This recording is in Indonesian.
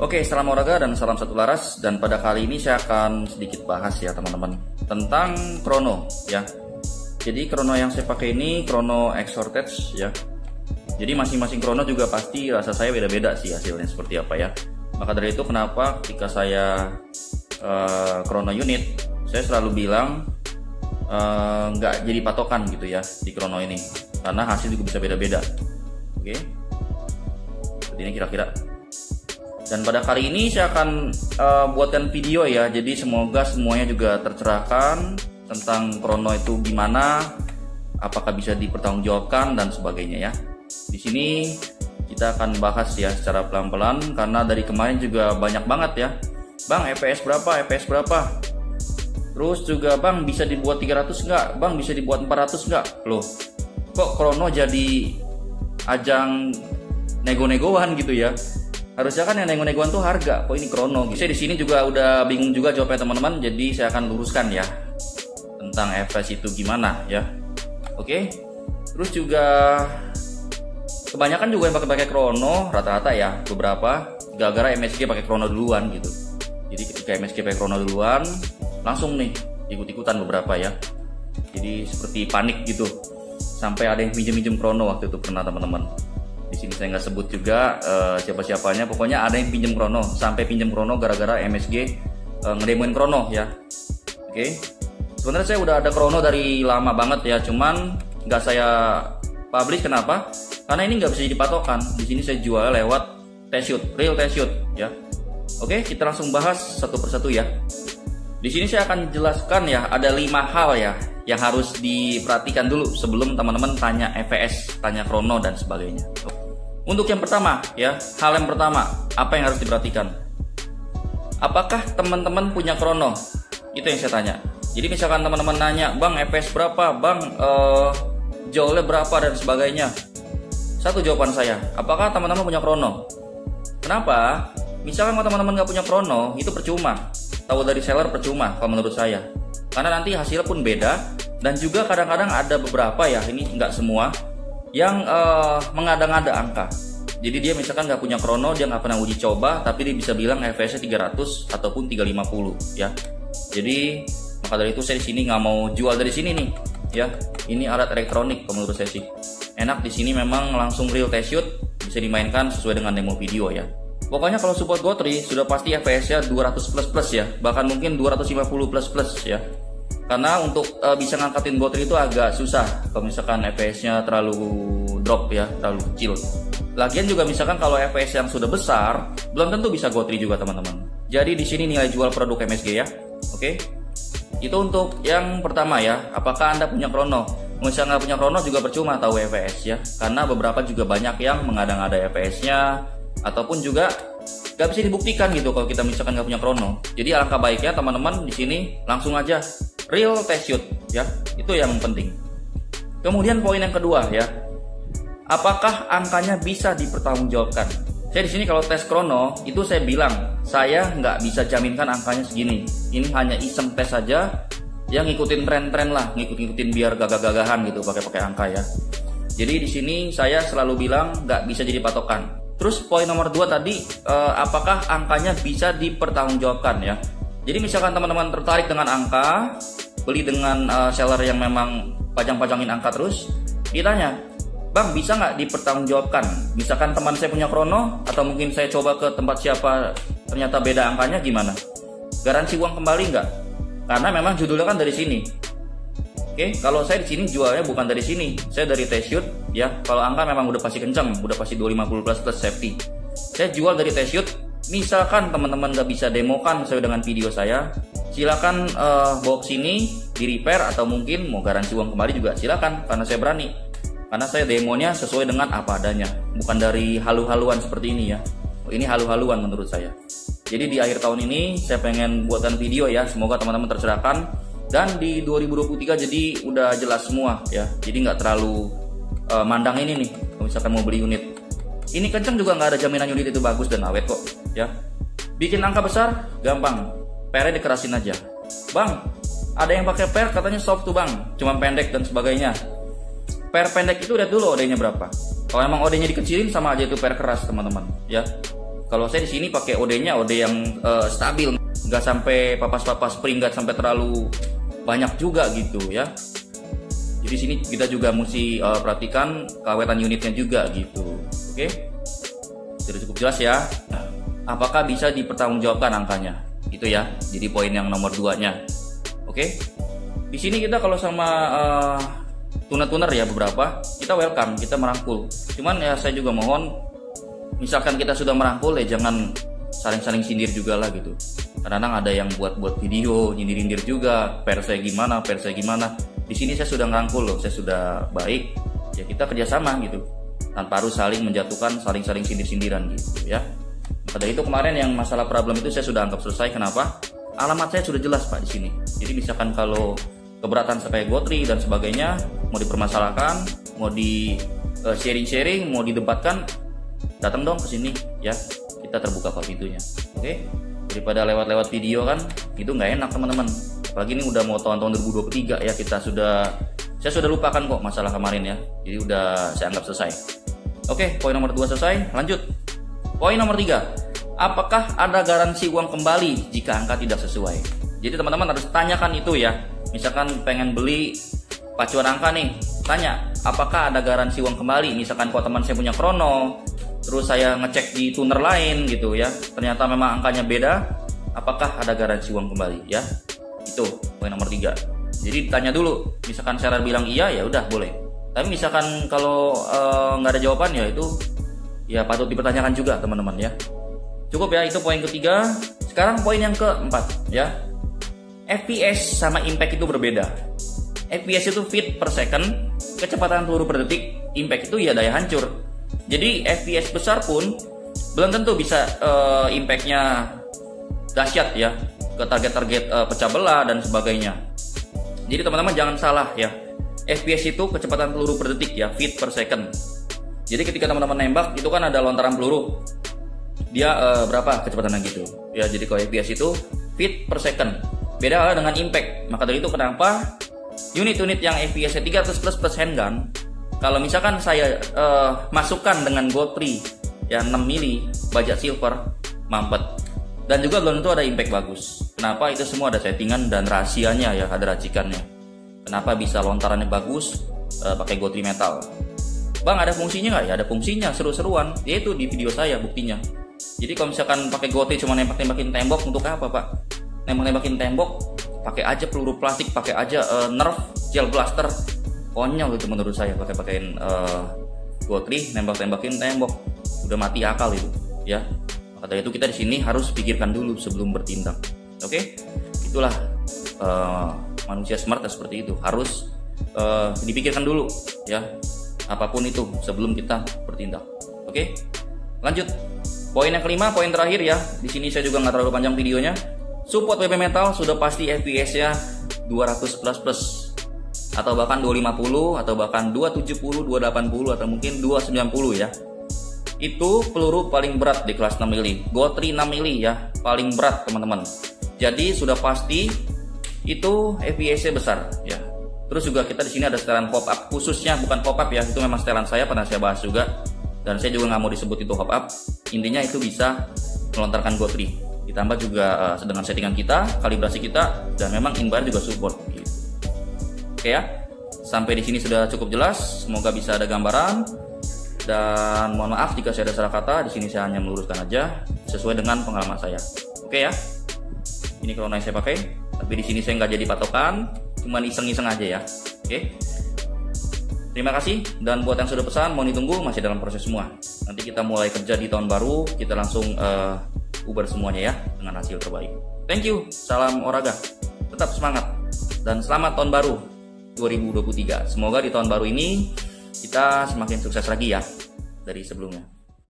Oke, salam olahraga dan salam satu laras. Dan pada kali ini saya akan sedikit bahas ya teman-teman tentang krono ya. Jadi krono yang saya pakai ini krono Exhortage ya. Jadi masing-masing krono juga pasti rasa saya beda-beda sih hasilnya seperti apa ya. Maka dari itu kenapa ketika saya krono unit, saya selalu bilang nggak jadi patokan gitu ya di krono ini, karena hasil juga bisa beda-beda. Oke, seperti ini kira-kira. Dan pada kali ini saya akan buatkan video ya, jadi semoga semuanya juga tercerahkan tentang krono itu gimana, apakah bisa dipertanggungjawabkan dan sebagainya ya. Di sini kita akan bahas ya secara pelan-pelan, karena dari kemarin juga banyak banget ya, Bang EPS berapa, EPS berapa. Terus juga Bang bisa dibuat 300 nggak, Bang bisa dibuat 400 nggak. Loh, kok krono jadi ajang nego-negoan gitu ya. Harusnya kan yang nego-negoan tuh harga, kok ini krono. Saya di sini juga udah bingung juga jawabnya teman-teman, jadi saya akan luruskan ya tentang EPS itu gimana ya. Oke. Terus juga kebanyakan juga yang pakai krono rata-rata ya, beberapa gara-gara MSG pakai krono duluan gitu. Jadi ketika MSG pakai krono duluan, langsung nih ikut-ikutan beberapa ya. Jadi seperti panik gitu. Sampai ada yang minjem-minjem krono waktu itu pernah teman-teman. Di sini saya nggak sebut juga siapa-siapanya, pokoknya ada yang pinjam krono, sampai pinjam krono gara-gara MSG ngedemoin krono ya. Oke, sebenarnya saya udah ada krono dari lama banget ya, cuman nggak saya publish. Kenapa? Karena ini nggak bisa jadi patokan. Di sini saya jual lewat test shoot, real test shoot ya. Oke, kita langsung bahas satu persatu ya. Di sini saya akan jelaskan ya, ada 5 hal ya yang harus diperhatikan dulu sebelum teman-teman tanya EPS, tanya krono dan sebagainya. Untuk yang pertama ya, hal yang pertama, apa yang harus diperhatikan? Apakah teman-teman punya krono? Itu yang saya tanya. Jadi misalkan teman-teman nanya, Bang EPS berapa? Bang joule berapa dan sebagainya. Satu jawaban saya, apakah teman-teman punya krono? Kenapa? Misalkan kalau teman-teman nggak punya krono, itu percuma. Tahu dari seller percuma kalau menurut saya. Karena nanti hasilnya pun beda. Dan juga kadang-kadang ada beberapa ya, ini nggak semua, yang mengada-ngada angka. Jadi dia misalkan nggak punya krono, dia nggak pernah uji coba, tapi dia bisa bilang EPS-nya 300 ataupun 350 ya. Jadi maka dari itu saya di sini nggak mau jual dari sini nih ya. Ini alat elektronik kalau menurut saya sih. Enak di sini memang langsung real test shoot, bisa dimainkan sesuai dengan demo video ya. Pokoknya kalau support GoTree sudah pasti EPS-nya 200 plus ya, bahkan mungkin 250 plus ya. Karena untuk bisa ngangkatin GoTree itu agak susah kalau misalkan EPS-nya terlalu drop ya, terlalu kecil. Lagian juga misalkan kalau EPS yang sudah besar, belum tentu bisa GoTree juga teman-teman. Jadi di sini nilai jual produk MSG ya. Oke. Itu untuk yang pertama ya, apakah Anda punya krono? Misalnya nggak punya krono juga percuma tahu EPS ya, karena beberapa juga banyak yang mengada-ngada EPS-nya, ataupun juga nggak bisa dibuktikan gitu kalau kita misalkan nggak punya krono. Jadi alangkah baiknya teman-teman di sini langsung aja real test shoot ya, itu yang penting. Kemudian poin yang kedua ya, apakah angkanya bisa dipertanggungjawabkan? Saya di sini kalau tes krono itu saya bilang saya nggak bisa jaminkan angkanya segini. Ini hanya iseng tes saja, yang ngikutin tren-tren lah, ngikutin biar gagah-gagahan gitu pakai angka ya. Jadi di sini saya selalu bilang nggak bisa jadi patokan. Terus poin nomor 2 tadi, apakah angkanya bisa dipertanggungjawabkan ya. Jadi misalkan teman-teman tertarik dengan angka, beli dengan seller yang memang pajang-pajangin angka terus, ditanya, Bang bisa nggak dipertanggungjawabkan? Misalkan teman saya punya krono, atau mungkin saya coba ke tempat siapa, ternyata beda angkanya gimana? Garansi uang kembali nggak? Karena memang judulnya kan dari sini. Oke, kalau saya di sini jualnya bukan dari sini, saya dari test shoot ya. Kalau angka memang udah pasti kencang, udah pasti 250 plus safety. Saya jual dari test shoot. Misalkan teman-teman nggak bisa demokan sesuai dengan video saya, silakan bawa ke sini di repair, atau mungkin mau garansi uang kembali juga silakan, karena saya berani. Karena saya demonya sesuai dengan apa adanya, bukan dari halu-haluan seperti ini ya. Ini halu-haluan menurut saya. Jadi di akhir tahun ini saya pengen buatkan video ya, semoga teman-teman tercerahkan. Dan di 2023 jadi udah jelas semua ya. Jadi nggak terlalu mandang ini nih. Kalau misalkan mau beli unit, ini kenceng juga nggak ada jaminan unit itu bagus dan awet kok ya. Bikin angka besar gampang, pernya dikerasin aja. Bang, ada yang pakai per katanya soft tuh bang, cuma pendek dan sebagainya. Per pendek itu lihat dulu OD-nya berapa. Kalau emang OD-nya dikecilin sama aja itu per keras teman-teman ya. Kalau saya di sini pakai OD-nya OD yang stabil, nggak sampai papas-papas spring, nggak sampai terlalu banyak juga gitu ya. Jadi sini kita juga mesti perhatikan keawetan unitnya juga gitu. Oke, sudah cukup jelas ya. Apakah bisa dipertanggungjawabkan angkanya? Itu ya. Jadi poin yang nomor 2-nya. Oke. Di sini kita kalau sama tuner-tuner ya beberapa, kita welcome, kita merangkul. Cuman ya saya juga mohon, misalkan kita sudah merangkul ya jangan saling-saling sindir juga lah gitu. Kadang-kadang ada yang buat video, nyindir-nyindir juga, per saya gimana. Di sini saya sudah ngerangkul loh, saya sudah baik, ya kita kerjasama gitu, tanpa harus saling menjatuhkan, saling-saling sindir-sindiran gitu ya. Pada itu kemarin yang masalah problem itu saya sudah anggap selesai. Kenapa? Alamat saya sudah jelas Pak di sini. Jadi misalkan kalau keberatan sampai GoTree dan sebagainya, mau dipermasalahkan, mau di sharing-sharing, mau didebatkan, datang dong ke sini ya. Kita terbuka kok pintunya. Oke? Daripada lewat-lewat video kan, itu nggak enak teman-teman. Apalagi ini udah mau tahun 2023 ya, saya sudah lupakan kok masalah kemarin ya. Jadi udah saya anggap selesai. Oke, poin nomor 2 selesai. Lanjut. Poin nomor 3. Apakah ada garansi uang kembali jika angka tidak sesuai? Jadi teman-teman harus tanyakan itu ya. Misalkan pengen beli pacuan angka nih, tanya apakah ada garansi uang kembali. Misalkan kalau teman saya punya Krono, terus saya ngecek di tuner lain gitu ya, ternyata memang angkanya beda, apakah ada garansi uang kembali ya? Itu poin nomor 3. Jadi tanya dulu. Misalkan seller bilang iya, ya udah boleh. Tapi misalkan kalau nggak ada jawaban ya itu ya patut dipertanyakan juga teman-teman ya. Cukup ya, itu poin ketiga. Sekarang poin yang keempat ya. FPS sama impact itu berbeda. FPS itu feet per second, kecepatan peluru per detik. Impact itu ya daya hancur. Jadi FPS besar pun belum tentu bisa impactnya dahsyat ya, ke target-target pecah belah dan sebagainya. Jadi teman-teman jangan salah ya. FPS itu kecepatan peluru per detik ya, feet per second. Jadi ketika teman-teman nembak itu kan ada lontaran peluru. Dia berapa kecepatannya gitu. Ya, jadi kalau FPS itu feet per second. Beda halnya dengan impact. Maka dari itu kenapa unit-unit yang FPS-nya 300 plus handgun, kalau misalkan saya masukkan dengan GoTree ya 6 mili baja silver, mampet. Dan juga belum tentu ada impact bagus. Kenapa? Itu semua ada settingan dan rahasianya ya, ada racikannya. Kenapa bisa lontarannya bagus pakai GoTree metal? Bang, ada fungsinya nggak? Ya ada fungsinya, seru-seruan. Yaitu di video saya buktinya. Jadi kalau misalkan pakai GoTree cuma nembak-nembakin tembok, untuk apa Pak? Nembak-nembakin tembok, pakai aja peluru plastik, pakai aja Nerf gel blaster. Konyol itu menurut saya pakai-pakein GoTree nembak-tembakin tembok. Udah mati akal itu, ya. Maka dari itu kita di sini harus pikirkan dulu sebelum bertindak. Oke? Itulah manusia smart seperti itu. Harus dipikirkan dulu, ya. Apapun itu sebelum kita bertindak. Oke? Lanjut. Poin yang kelima, poin terakhir ya. Di sini saya juga nggak terlalu panjang videonya. Support WP metal sudah pasti FPS-nya 200 plus atau bahkan 250 atau bahkan 270, 280 atau mungkin 290 ya. Itu peluru paling berat di kelas 6 mili. GoTree 6 mili ya, paling berat teman-teman. Jadi sudah pasti itu FPS-nya besar ya. Terus juga kita di sini ada setelan pop up khususnya, bukan pop up ya, itu memang setelan saya pernah saya bahas juga. Dan saya juga nggak mau disebut itu pop up. Intinya itu bisa melontarkan GoTree. Ditambah juga dengan settingan kita, kalibrasi kita, dan memang inbar juga support gitu. Oke ya, sampai di sini sudah cukup jelas. Semoga bisa ada gambaran. Dan mohon maaf jika saya ada salah kata. Di sini saya hanya meluruskan aja sesuai dengan pengalaman saya. Oke ya, ini Krono yang saya pakai. Tapi di sini saya nggak jadi patokan, cuma iseng-iseng aja ya. Oke. Terima kasih, dan buat yang sudah pesan mohon ditunggu, masih dalam proses semua. Nanti kita mulai kerja di tahun baru, kita langsung uber semuanya ya dengan hasil terbaik. Thank you, salam olahraga, tetap semangat dan selamat tahun baru 2023. Semoga di tahun baru ini kita semakin sukses lagi ya dari sebelumnya.